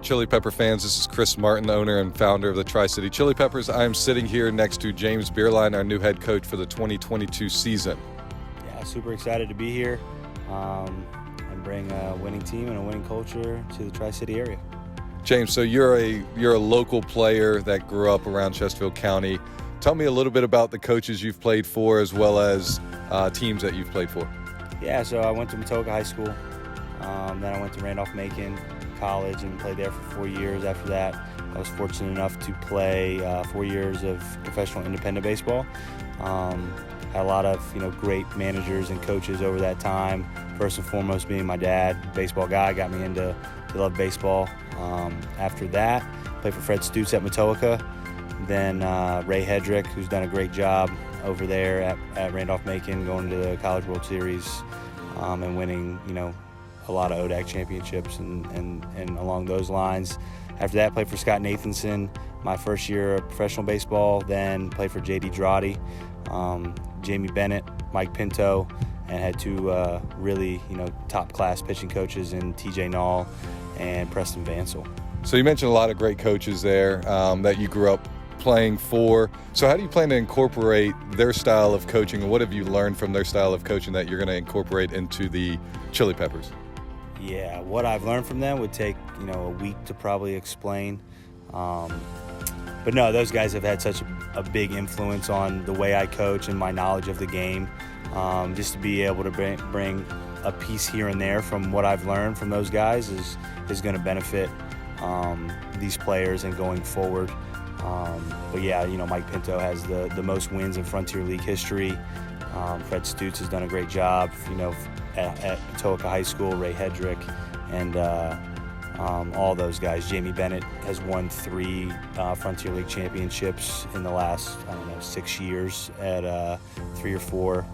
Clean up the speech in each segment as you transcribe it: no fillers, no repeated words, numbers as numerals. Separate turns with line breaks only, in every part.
Chili Pepper fans? This is Chris Martin, the owner and founder of the Tri-City Chili Peppers. I am sitting here next to James Bierlein, our new head coach for the 2022 season.
Yeah, super excited to be here and bring a winning team and a winning culture to the Tri-City area.
James, so you're a local player that grew up around Chesterfield County. Tell me a little bit about the coaches you've played for as well as teams that you've played for.
Yeah, so I went to Matoka High School. Then I went to Randolph-Macon College and played there for 4 years. After that, I was fortunate enough to play 4 years of professional independent baseball. Had a lot of great managers and coaches over that time. First and foremost being my dad, baseball guy, got me into love baseball. After that, played for Fred Stutes at Matoka. Then Ray Hedrick, who's done a great job over there at Randolph-Macon, going to the College World Series and winning, a lot of ODAC championships and along those lines. After that, played for Scott Nathanson my first year of professional baseball. Then played for J.D. Drawdy, Jamie Bennett, Mike Pinto, and had two really top-class pitching coaches in T.J. Knoll and Preston Vansel.
So you mentioned a lot of great coaches there that you grew up playing for. So how do you plan to incorporate their style of coaching, and what have you learned from their style of coaching that you're going to incorporate into the Chili Peppers?
Yeah, what I've learned from them would take a week to probably explain. But no, those guys have had such a big influence on the way I coach and my knowledge of the game. Just to be able to bring a piece here and there from what I've learned from those guys is going to benefit these players and going forward. But yeah, Mike Pinto has the most wins in Frontier League history. Fred Stutes has done a great job, at Matoka High School, Ray Hedrick, and all those guys. Jamie Bennett has won 3 Frontier League championships in the last, 6 years at 3 or 4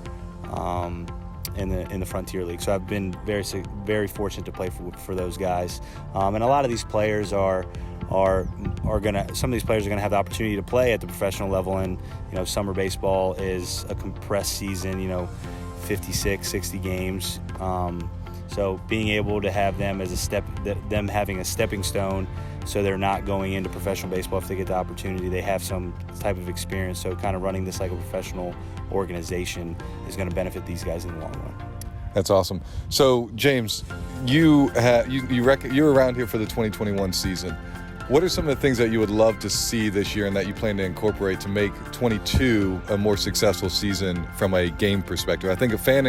in the Frontier League. So I've been very, very fortunate to play for those guys. And a lot of these players some of these players are gonna have the opportunity to play at the professional level. And summer baseball is a compressed season. 56, 60 games. So being able to have them as them having a stepping stone, so they're not going into professional baseball if they get the opportunity, they have some type of experience. So kind of running this like a professional organization is going to benefit these guys in the long run.
That's awesome. So James, you were around here for the 2021 season. What are some of the things that you would love to see this year and that you plan to incorporate to make 22 a more successful season from a game perspective? I think a fan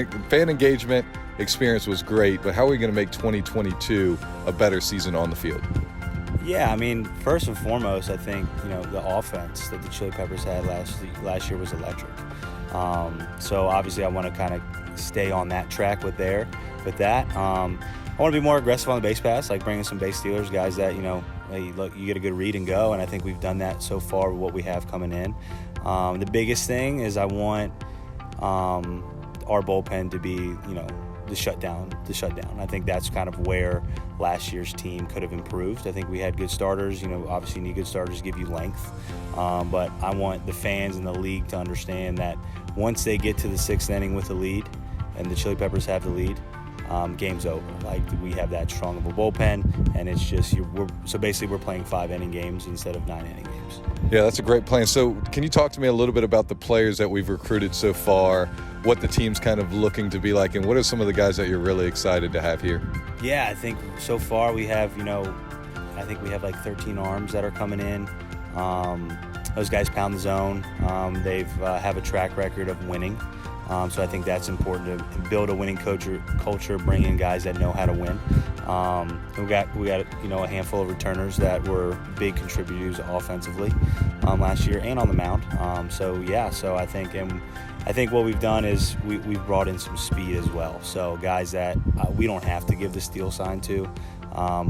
engagement experience was great, but how are we going to make 2022 a better season on the field?
Yeah, first and foremost, I think the offense that the Chili Peppers had last year was electric. So obviously, I want to kind of stay on that track with that. I want to be more aggressive on the base pass, like bringing some base stealers, guys that hey, look, you get a good read and go, and I think we've done that so far with what we have coming in. The biggest thing is I want our bullpen to be the shutdown. I think that's kind of where last year's team could have improved. I think we had good starters. Obviously you need good starters to give you length. But I want the fans in the league to understand that once they get to the 6th inning with the lead, and the Chili Peppers have the lead, game's over. Like, we have that strong of a bullpen, and it's just so basically we're playing 5-inning games instead of 9-inning games.
Yeah, that's a great plan. So can you talk to me a little bit about the players that we've recruited so far, what the team's kind of looking to be like, and what are some of the guys that you're really excited to have here?
Yeah, I think so far we have, I think we have like 13 arms that are coming in. Those guys pound the zone. They've have a track record of winning. So I think that's important to build a winning culture, bring in guys that know how to win. We got a handful of returners that were big contributors offensively last year and on the mound. So I think what we've done is we've brought in some speed as well. So guys that we don't have to give the steal sign to.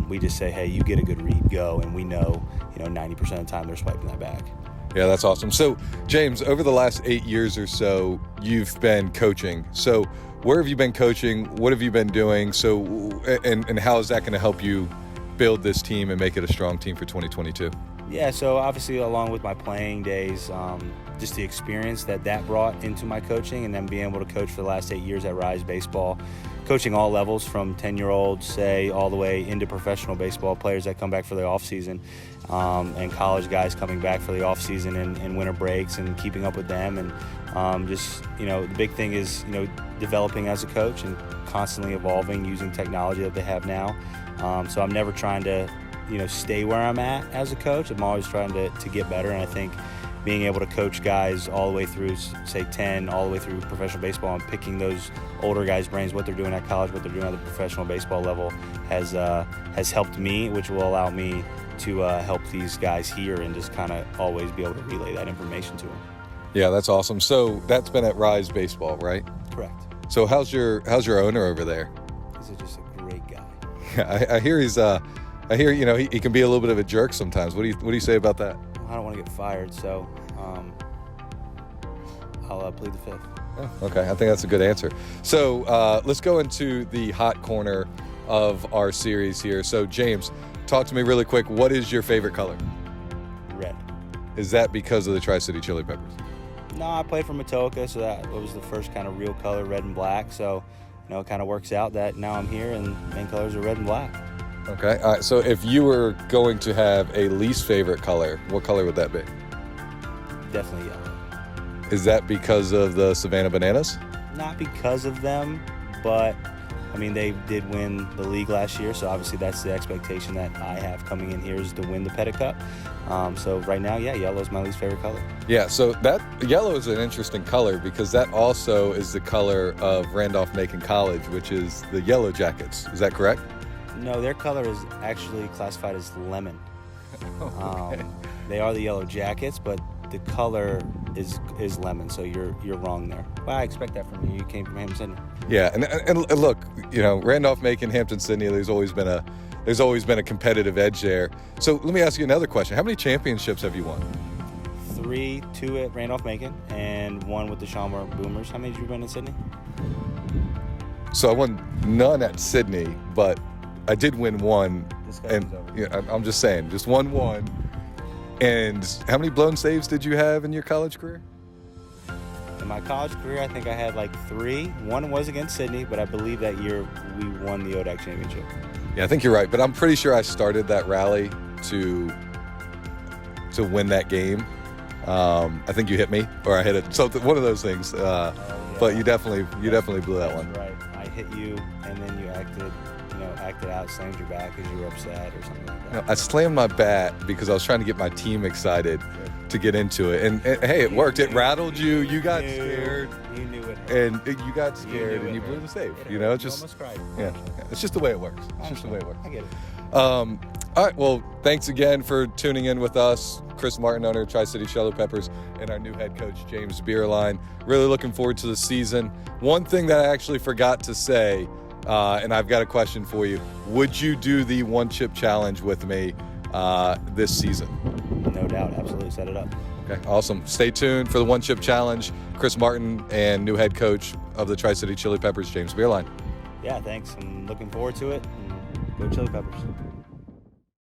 We just say, hey, you get a good read, go, and we know 90% of the time they're swiping that back.
Yeah, that's awesome. So, James, over the last 8 years or so, you've been coaching. So, where have you been coaching? What have you been doing? So, and how is that going to help you build this team and make it a strong team for 2022?
Yeah, so obviously along with my playing days, just the experience that brought into my coaching, and then being able to coach for the last 8 years at Rise Baseball, coaching all levels from 10-year-olds, say, all the way into professional baseball players that come back for the off-season, and college guys coming back for the off-season and winter breaks, and keeping up with them. And just, the big thing is, developing as a coach and constantly evolving using technology that they have now. So I'm never trying to stay where I'm at as a coach. I'm always trying to get better, and I think being able to coach guys all the way through, say, 10, all the way through professional baseball, and picking those older guys' brains, what they're doing at college, what they're doing at the professional baseball level, has helped me, which will allow me to help these guys here and just kind of always be able to relay that information to them.
Yeah, that's awesome. So that's been at Rise Baseball, right?
Correct.
So how's your owner over there?
He's just a great guy.
Yeah, I hear he's he can be a little bit of a jerk sometimes. What do you say about that?
I don't want to get fired, so I'll plead the fifth.
Oh, okay, I think that's a good answer. So let's go into the hot corner of our series here. So James, talk to me really quick. What is your favorite color?
Red.
Is that because of the Tri-City Chili Peppers?
No, I played for Matoka, so that was the first kind of real color, red and black. So, it kind of works out that now I'm here and main colors are red and black.
Okay. All right. So if you were going to have a least favorite color, what color would that be?
Definitely yellow.
Is that because of the Savannah Bananas?
Not because of them, but they did win the league last year, so obviously that's the expectation that I have coming in here is to win the Pettit Cup. So right now, yellow is my least favorite color.
Yeah, so that yellow is an interesting color because that also is the color of Randolph-Macon College, which is the Yellow Jackets. Is that correct?
No, their color is actually classified as lemon.
Okay.
They are the Yellow Jackets, but the color is lemon, so you're wrong there. Well, I expect that from you. You came from Hampton-Sydney.
Yeah, and look, Randolph-Macon, Hampton-Sydney, there's always been a competitive edge there. So let me ask you another question. How many championships have you won?
3, 2 at Randolph-Macon, and 1 with the Schaumburg Boomers. How many did you win in Sydney?
So I won none at Sydney, but I did win 1.
Discussion's over.
I'm just saying, just won 1. And how many blown saves did you have in your college career?
In my college career, I think I had like 3. 1 was against Sydney, but I believe that year we won the ODAC championship.
Yeah, I think you're right, but I'm pretty sure I started that rally to win that game. I think you hit me, or I hit it. So one of those things.
Yeah.
But you definitely blew that one.
Right. I hit you, and then you acted out, slammed your back because you were upset or something like that.
I slammed my bat because I was trying to get my team excited to get into it, and hey, it worked. It rattled you. You got scared.
You knew it.
And you got scared, and you blew the save. It's just
almost cried.
yeah. It's just the way it works. It's just the way it works.
I get it.
All right. Well, thanks again for tuning in with us, Chris Martin, owner of Tri-City Chili Peppers, and our new head coach, James Bierlein. Really looking forward to the season. One thing that I actually forgot to say, and I've got a question for you. Would you do the one chip challenge with me this season?
No doubt. Absolutely. Set it up.
Okay, awesome. Stay tuned for the one chip challenge. Chris Martin and new head coach of the Tri-City Chili Peppers, James Bierlein.
Yeah, thanks. I'm looking forward to it. And go Chili Peppers.